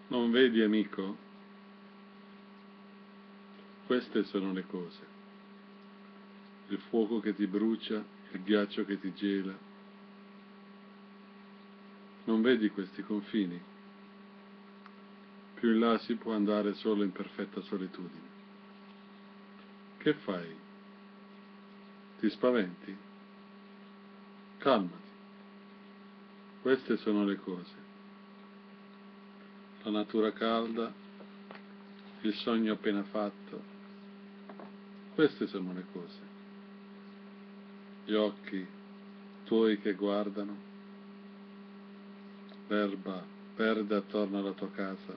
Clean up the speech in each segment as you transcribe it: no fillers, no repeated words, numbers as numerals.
Non vedi, amico? Queste sono le cose. Il fuoco che ti brucia, il ghiaccio che ti gela. Non vedi questi confini? Più in là si può andare solo in perfetta solitudine. Che fai? Ti spaventi? Calmati. Queste sono le cose. La natura calda, il sogno appena fatto. Queste sono le cose. Gli occhi tuoi che guardano, l'erba verde attorno alla tua casa,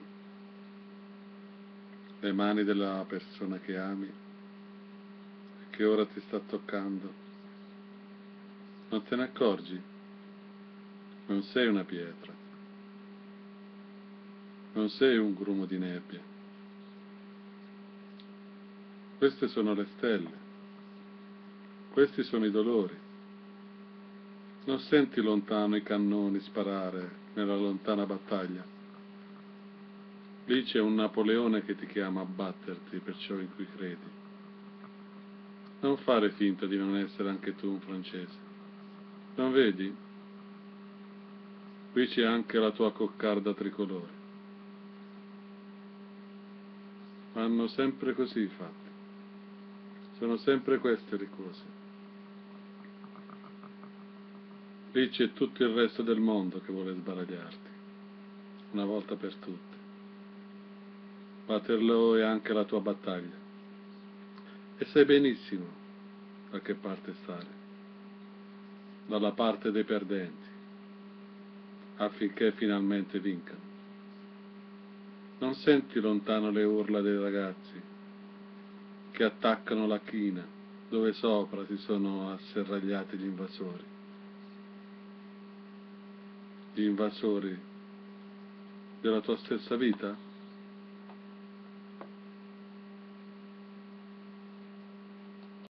le mani della persona che ami, che ora ti sta toccando. Non te ne accorgi? Non sei una pietra, non sei un grumo di nebbia. Queste sono le stelle, questi sono i dolori. Non senti lontano i cannoni sparare nella lontana battaglia? Lì c'è un Napoleone che ti chiama a batterti per ciò in cui credi. Non fare finta di non essere anche tu un francese. Non vedi? Qui c'è anche la tua coccarda tricolore. Hanno sempre così fatto. Sono sempre queste le cose. Lì c'è tutto il resto del mondo che vuole sbaragliarti, una volta per tutte. Waterloo è anche la tua battaglia. E sai benissimo da che parte stare. Dalla parte dei perdenti, affinché finalmente vincano. Non senti lontano le urla dei ragazzi che attaccano la china dove sopra si sono asserragliati gli invasori. Gli invasori della tua stessa vita?